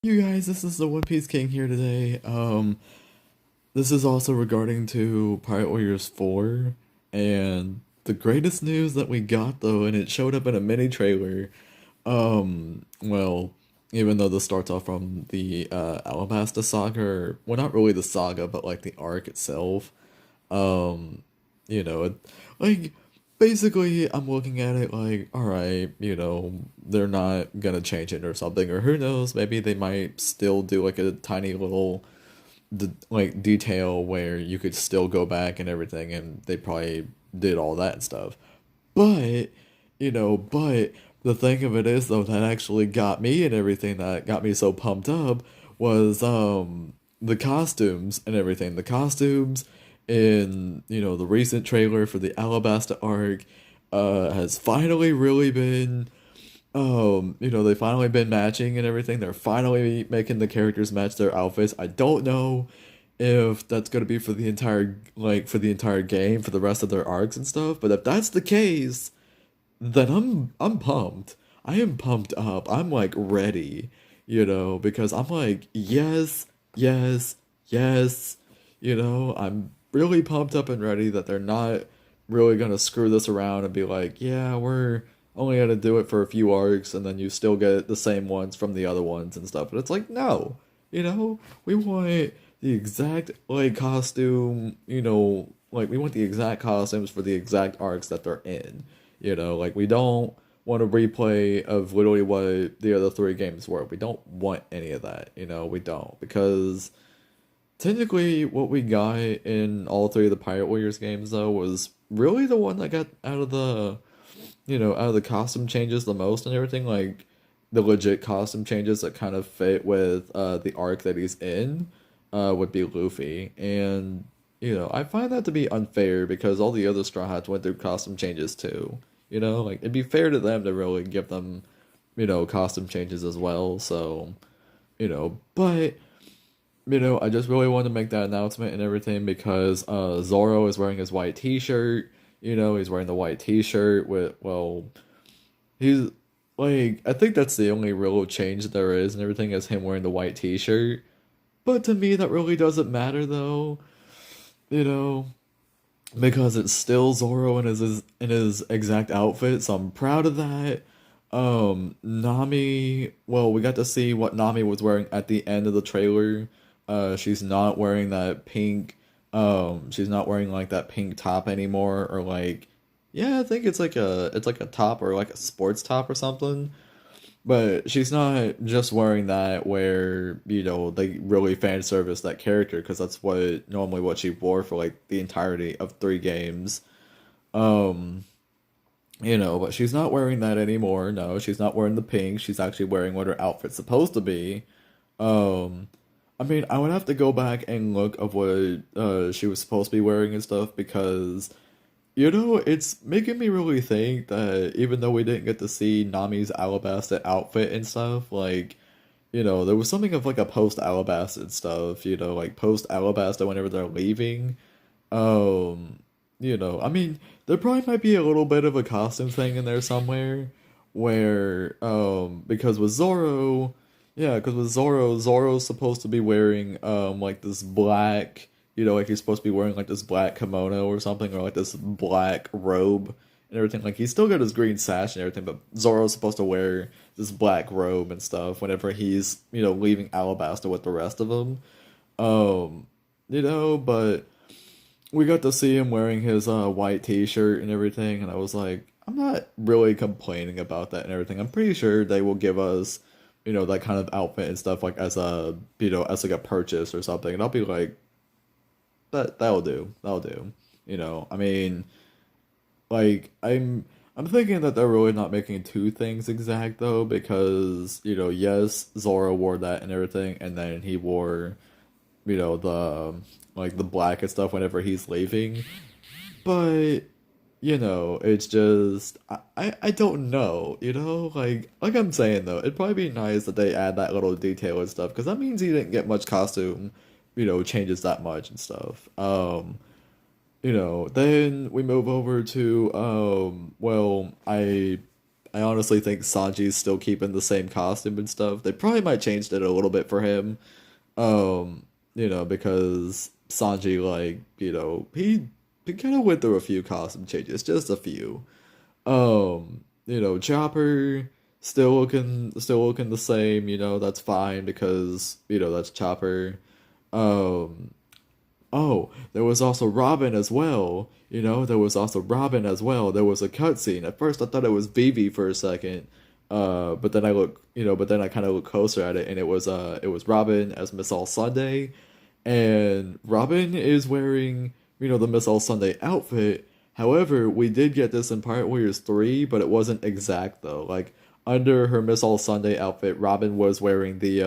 You guys, this is the One Piece King here today. This is also regarding to Pirate Warriors 4, and the greatest news that we got though, and it showed up in a mini trailer. Well, even though this starts off from the Alabasta saga, or, well, not really the saga, but like the arc itself. Um, you know, like basically, I'm looking at it like, all right, they're not gonna change it or something, or who knows, maybe they might still do like a tiny little like detail where you could still go back and everything, and they probably did all that stuff. But, but the thing of it is though that actually got me and everything that got me so pumped up was the costumes and everything. The costumes in, the recent trailer for the Alabasta arc has finally really been they finally been matching and everything. They're finally making the characters match their outfits. I don't know if that's gonna be for the entire game, for the rest of their arcs and stuff, but if that's the case, then I'm pumped. I am pumped up. I'm like ready, because I'm like, yes, yes, yes. I'm really pumped up and ready that they're not really gonna screw this around and be like, yeah, we're only gonna do it for a few arcs and then you still get the same ones from the other ones and stuff. But it's like, no, we want the exact like costume, like we want the exact costumes for the exact arcs that they're in. Like we don't want a replay of literally what the other three games were. We don't want any of that. We don't, because technically what we got in all three of the Pirate Warriors games though was really the one that got out of the costume changes the most and everything, like the legit costume changes that kind of fit with the arc that he's in would be Luffy. And I find that to be unfair because all the other Straw Hats went through costume changes too. Like it'd be fair to them to really give them, costume changes as well. So, but I just really wanted to make that announcement and everything because Zoro is wearing his white t-shirt. He's wearing the white t-shirt with, well, he's like, I think that's the only real change there is and everything is him wearing the white t-shirt. But to me, that really doesn't matter though, you know, because it's still Zoro in his exact outfit, so I'm proud of that. Nami, well, we got to see what Nami was wearing at the end of the trailer. She's not wearing that pink, she's not wearing like that pink top anymore, or like, yeah, I think it's like a top or like a sports top or something. But she's not just wearing that where, they really fan service that character, because that's what she wore for like the entirety of three games. Um, but she's not wearing that anymore. No, she's not wearing the pink. She's actually wearing what her outfit's supposed to be. Um, I mean, I would have to go back and look of what she was supposed to be wearing and stuff, because it's making me really think that even though we didn't get to see Nami's Alabasta outfit and stuff, like, there was something of like a post Alabasta and stuff, like post Alabasta whenever they're leaving. Um, I mean, there probably might be a little bit of a costume thing in there somewhere where, because with Zoro, yeah, because with Zoro, Zoro's supposed to be wearing, like this black, like he's supposed to be wearing like this black kimono or something, or like this black robe and everything. Like he's still got his green sash and everything, but Zoro's supposed to wear this black robe and stuff whenever he's, leaving Alabasta with the rest of them. Um, but we got to see him wearing his white t-shirt and everything, and I was like, I'm not really complaining about that and everything. I'm pretty sure they will give us, that kind of outfit and stuff like as a, as like a purchase or something, and I'll be like, that'll do, that'll do. I mean, like I'm thinking that they're really not making two things exact though, because yes, Zoro wore that and everything, and then he wore, the like the black and stuff whenever he's leaving. But it's just I don't know, like I'm saying though, it'd probably be nice that they add that little detail and stuff, because that means he didn't get much costume, changes that much and stuff. Then we move over to well, I I honestly think Sanji's still keeping the same costume and stuff. They probably might change it a little bit for him. Because Sanji, like, he kind of went through a few costume changes, just a few. Chopper still looking the same, that's fine because, that's Chopper. Um, oh, there was also Robin as well. There was also Robin as well. There was a cutscene. At first I thought it was Vivi for a second. But then I kind of looked closer at it and it was Robin as Miss All Sunday. And Robin is wearing, the Miss All Sunday outfit. However, we did get this in Pirate Warriors 3, but it wasn't exact though. Like under her Miss All Sunday outfit, Robin was wearing the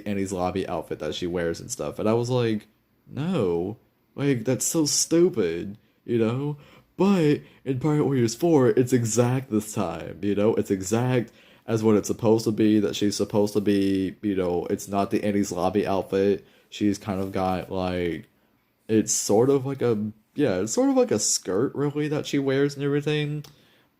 Annie's Lobby outfit that she wears and stuff. And I was like, no, like that's so stupid, you know? But in Pirate Warriors 4, it's exact this time, It's exact as what it's supposed to be, that she's supposed to be, it's not the Annie's Lobby outfit. She's kind of got like it's sort of like a yeah, it's sort of like a skirt really that she wears and everything.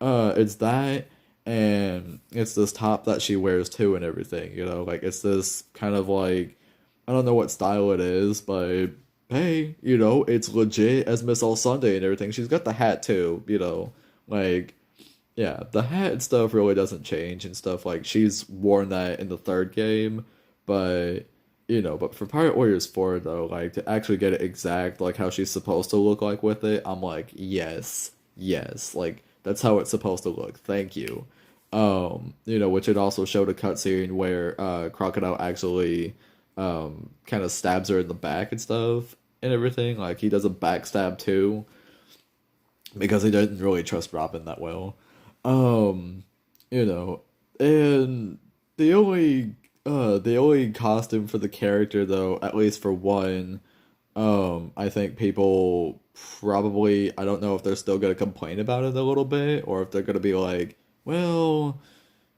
It's that and it's this top that she wears too and everything, like it's this kind of like I don't know what style it is, but hey, it's legit as Miss All Sunday and everything. She's got the hat too, like yeah, the hat and stuff really doesn't change and stuff. Like she's worn that in the third game, but but for Pirate Warriors 4 though, like to actually get it exact like how she's supposed to look like with it, I'm like, yes, yes, like that's how it's supposed to look. Thank you. Which it also showed a cutscene where Crocodile actually kind of stabs her in the back and stuff and everything. Like he does a backstab too because he doesn't really trust Robin that well. Um, you know, and the only costume for the character though, at least for one, I think people probably I don't know if they're still gonna complain about it a little bit or if they're gonna be like, well,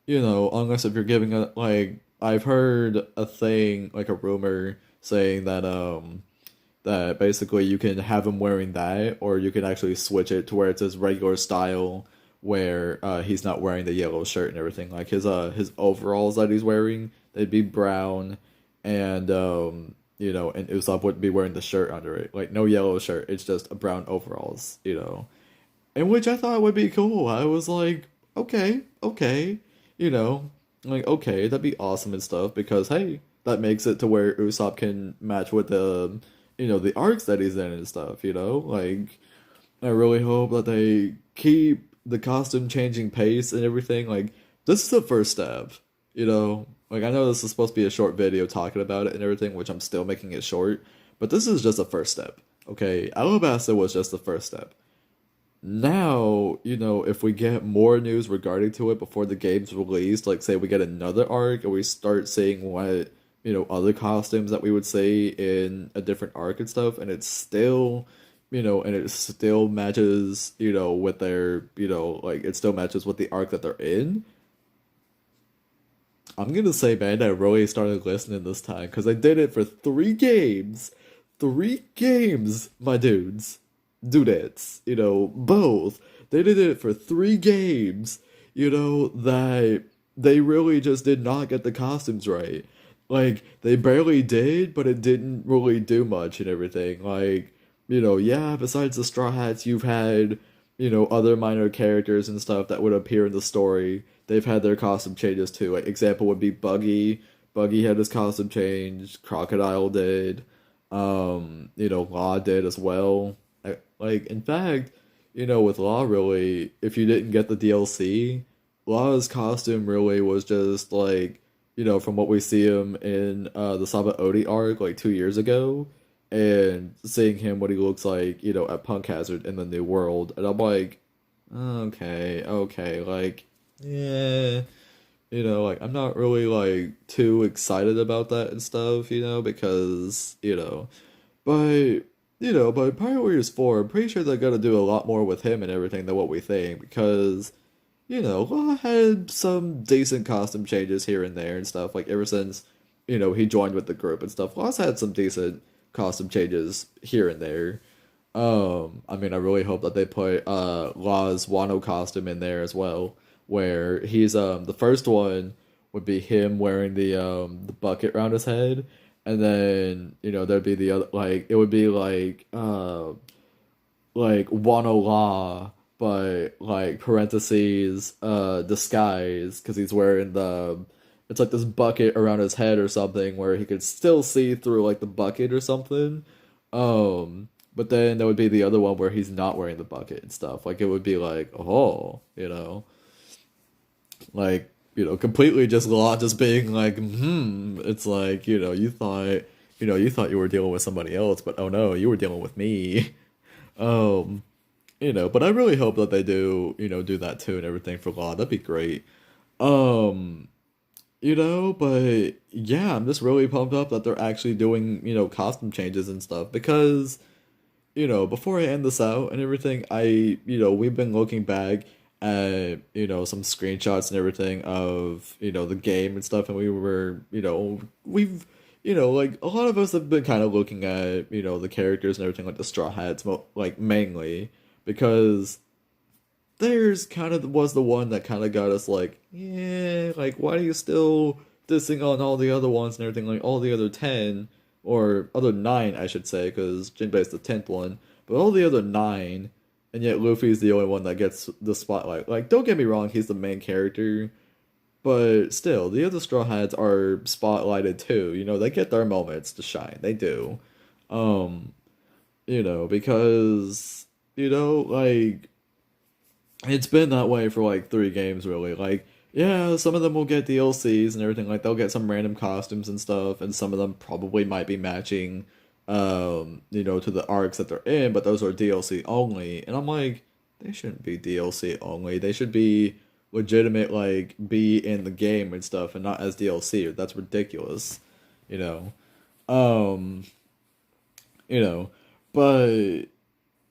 unless if you're giving a like I've heard a thing like a rumor saying that basically you can have him wearing that, or you can actually switch it to where it's his regular style, where he's not wearing the yellow shirt and everything. Like his overalls that he's wearing, they'd be brown, and and Usopp wouldn't be wearing the shirt under it, like no yellow shirt. It's just a brown overalls, and which I thought would be cool. I was like, okay, okay, like okay, that'd be awesome and stuff because hey, that makes it to where Usopp can match with the arcs that he's in and stuff. Like I really hope that they keep the costume changing pace and everything. Like this is the first step, Like I know this is supposed to be a short video talking about it and everything, which I'm still making it short, but this is just a first step. Okay, Alabasta was just the first step. Now, if we get more news regarding to it before the game's released, like say we get another arc and we start seeing what, other costumes that we would see in a different arc and stuff, and it's still, and it still matches, with their, like it still matches with the arc that they're in. I'm gonna say, man, I really started listening this time because I did it for 3 games. 3 games, my dudes. Dudettes, both. They did it for 3 games, that they really just did not get the costumes right. Like, they barely did, but it didn't really do much and everything. Like, yeah, besides the Straw Hats, you've had, other minor characters and stuff that would appear in the story. They've had their costume changes too. Like, example would be Buggy. Buggy had his costume changed. Crocodile did. Law did as well. Like, in fact, with Law, really, if you didn't get the DLC, Law's costume really was just like, from what we see him in the Sabaody arc like 2 years ago, and seeing him what he looks like, at Punk Hazard in the New World, and I'm like, okay, okay, like, yeah, like I'm not really like too excited about that and stuff, because but but Pirate Warriors 4, I'm pretty sure they're gonna do a lot more with him and everything than what we think because Law had some decent costume changes here and there and stuff. Like ever since, he joined with the group and stuff. Law's had some decent costume changes here and there. I mean I really hope that they put Law's Wano costume in there as well. where he's the first one would be him wearing the bucket around his head, and then there'd be the other, like it would be like Wano La, but like parentheses disguise, because he's wearing the, it's like this bucket around his head or something where he could still see through like the bucket or something. But then there would be the other one where he's not wearing the bucket and stuff. Like it would be like, oh, like completely just lot just being like, it's like, you thought you were dealing with somebody else, but oh no, you were dealing with me. Um, but I really hope that they do, do that too and everything for Law. That'd be great. Um, but yeah, I'm just really pumped up that they're actually doing, costume changes and stuff because, before I end this out and everything, we've been looking back at, some screenshots and everything of, the game and stuff, and we were, we've, like a lot of us have been kind of looking at, the characters and everything, like the Straw Hats, like mainly because there's kind of was the one that kind of got us like, yeah, like why are you still dissing on all the other ones and everything, like all the other 10 or other 9, I should say, because Jinbei's the 10th one, but all the other 9, and yet Luffy's the only one that gets the spotlight. Like, don't get me wrong, he's the main character, but still, the other Straw Hats are spotlighted too. They get their moments to shine. They do. Um, because, like it's been that way for like 3 games really. Like, yeah, some of them will get DLCs and everything. Like they'll get some random costumes and stuff, and some of them probably might be matching, to the arcs that they're in. But those are DLC only, and I'm like, they shouldn't be DLC only. They should be legitimate, like be in the game and stuff, and not as DLC. That's ridiculous, you know. Um, you know, but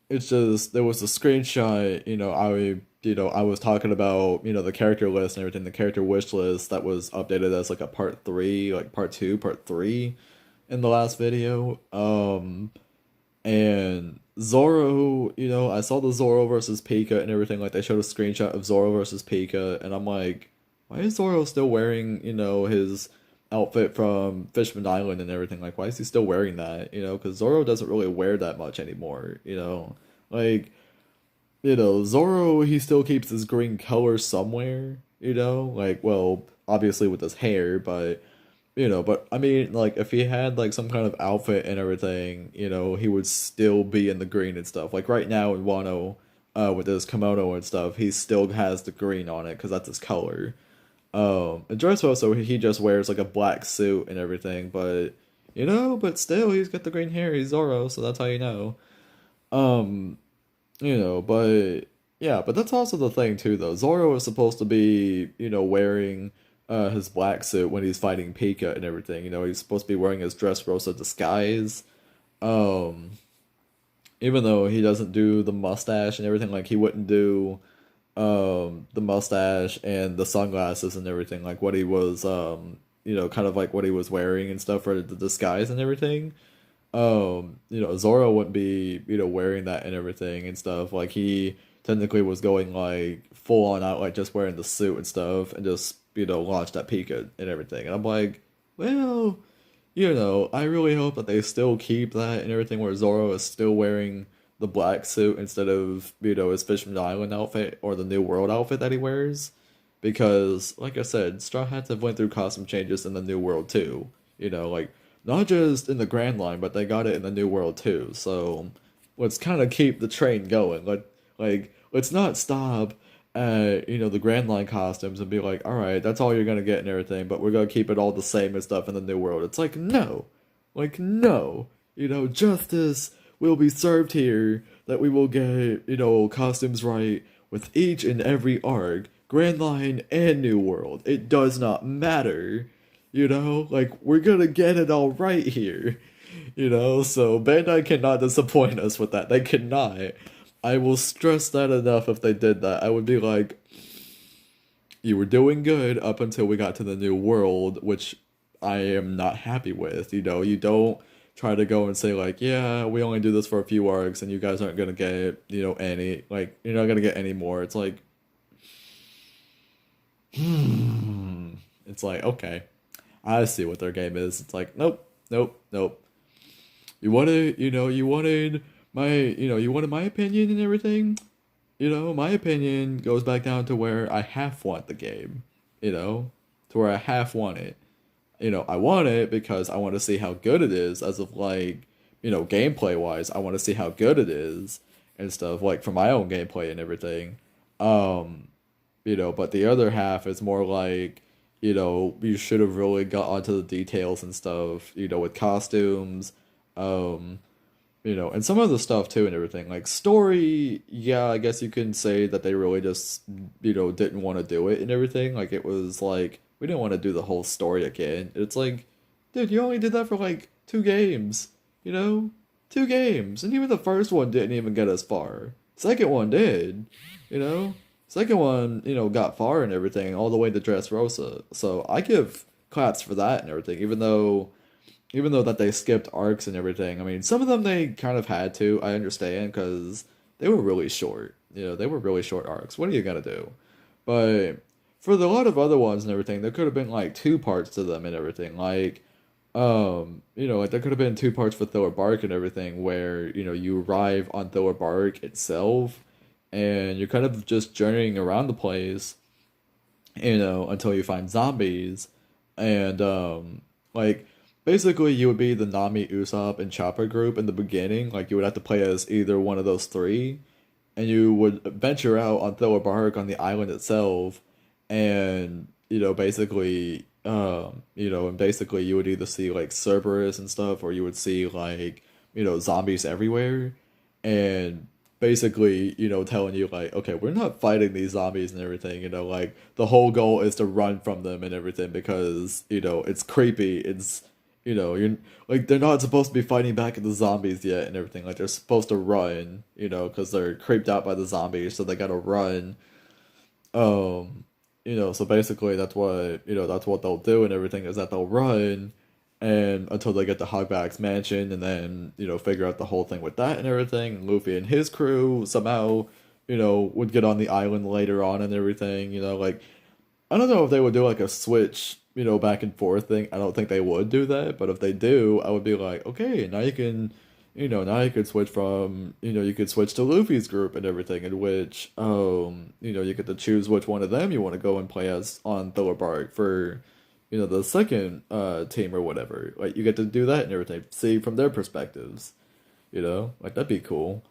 it's just there was a screenshot, I was talking about, the character list and everything, the character wish list that was updated as like a part 3, like part 2, part 3 in the last video. And Zoro, I saw the Zoro versus Pika and everything, like they showed a screenshot of Zoro versus Pika, and I'm like, why is Zoro still wearing, his outfit from Fishman Island and everything? Like, why is he still wearing that? Because Zoro doesn't really wear that much anymore. Like, Zoro, he still keeps his green color somewhere, like, well, obviously with his hair, but I mean, like, if he had, like, some kind of outfit and everything, he would still be in the green and stuff. Like, right now in Wano, with his kimono and stuff, he still has the green on it, because that's his color. And Dressrosa, he just wears, like, a black suit and everything, but still, he's got the green hair, he's Zoro, so that's how you know. Um, but yeah, but that's also the thing too, though. Zoro is supposed to be, wearing his black suit when he's fighting Pika and everything. He's supposed to be wearing his Dressrosa disguise. Um, Even though he doesn't do the mustache and everything, like he wouldn't do the mustache and the sunglasses and everything, like what he was kind of like what he was wearing and stuff for the disguise and everything. Zoro wouldn't be, wearing that and everything and stuff. Like he technically was going like full on out, like just wearing the suit and stuff, and just, launched at Pika and everything. And I'm like, well, I really hope that they still keep that and everything, where Zoro is still wearing the black suit instead of, his Fishman Island outfit or the New World outfit that he wears. Because, like I said, Straw Hats have went through costume changes in the New World too. Like not just in the Grand Line, but they got it in the New World too. So let's kind of keep the train going. Let's not stop at, the Grand Line costumes and be like, all right, that's all you're gonna get and everything, but we're gonna keep it all the same and stuff in the New World. It's like no, justice will be served here. That we will get, costumes right with each and every arc, Grand Line and New World. It does not matter. Like we're gonna get it all right here. So Bandai cannot disappoint us with that. They cannot. I will stress that enough. If they did that, I would be like, you were doing good up until we got to the New World, which I am not happy with. You don't try to go and say like, yeah, we only do this for a few arcs and you guys aren't gonna get, any, like, you're not gonna get any more. It's like, It's like, okay, I see what their game is. It's like, nope, nope, nope. You wanted my opinion and everything. My opinion goes back down to where I half want the game, to where I half want it. I want it because I want to see how good it is, as of like, gameplay wise, I want to see how good it is and stuff, like for my own gameplay and everything. Um, but the other half is more like, you should have really got onto the details and stuff, with costumes, um, and some other stuff too and everything. Like story, yeah, I guess you can say that they really just, didn't want to do it and everything. Like it was like we didn't want to do the whole story again. It's like, dude, you only did that for like two games, you know? Two games. And even the first one didn't even get as far. Second one did, you know? Second one, got far and everything, all the way to Dressrosa. So I give claps for that and everything, even though that they skipped arcs and everything. I mean, some of them they kind of had to, I understand, because they were really short. They were really short arcs. What are you gonna do? But for the lot of other ones and everything, there could have been like two parts to them and everything. Like, like there could have been two parts for Thriller Bark and everything, where you arrive on Thriller Bark itself, and you're kind of just journeying around the place, until you find zombies, and like basically you would be the Nami, Usopp, and Chopper group in the beginning. Like you would have to play as either one of those three, and you would venture out on Thriller Bark on the island itself, and basically you would either see like Cerberus and stuff, or you would see like zombies everywhere, and basically telling you like, okay, we're not fighting these zombies and everything, like the whole goal is to run from them and everything, because it's creepy. It's you're like, they're not supposed to be fighting back at the zombies yet and everything. Like they're supposed to run, because they're creeped out by the zombies, so they gotta run. um so basically that's what they'll do and everything, is that they'll run and until they get to Hogback's mansion, and then figure out the whole thing with that and everything. And Luffy and his crew somehow would get on the island later on and everything. Like, I don't know if they would do like a switch, back and forth thing. I don't think they would do that, but if they do, I would be like, okay, now you could switch from, you could switch to Luffy's group and everything, in which, you get to choose which one of them you want to go and play as on Thriller Bark for, the second team or whatever. Like, you get to do that and everything, see from their perspectives, like that'd be cool.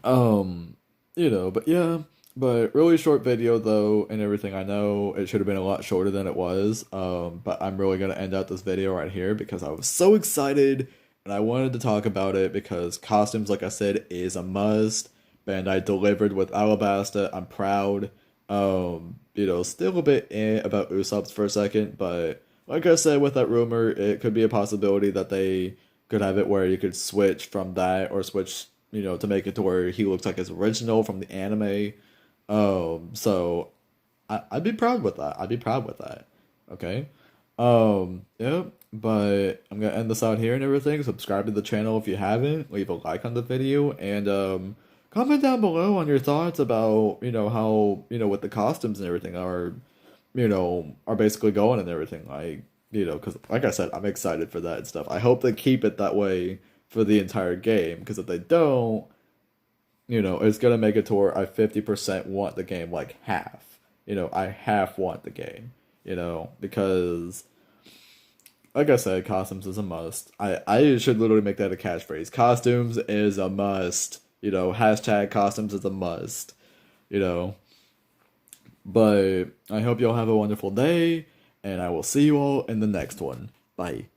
Um, but yeah, but really short video though and everything. I know it should have been a lot shorter than it was. But I'm really gonna end out this video right here because I was so excited and I wanted to talk about it because costumes, like I said, is a must. Bandai delivered with Alabasta. I'm proud. Still a bit about Usopp's for a second, but like I said, with that rumor, it could be a possibility that they could have it where you could switch from that, or switch, to make it to where he looks like his original from the anime. So I'd be proud with that. I'd be proud with that. Okay. Yeah, but I'm gonna end this out here and everything. Subscribe to the channel if you haven't. Leave a like on the video, and comment down below on your thoughts about how with the costumes and everything are basically going and everything. Like, because like I said, I'm excited for that and stuff. I hope they keep it that way for the entire game, because if they don't, it's gonna make it to where I 50% want the game like half. I half want the game. Because like I said, costumes is a must. I should literally make that a catchphrase. Costumes is a must. Hashtag costumes is a must. You know. But I hope y'all have a wonderful day, and I will see you all in the next one. Bye.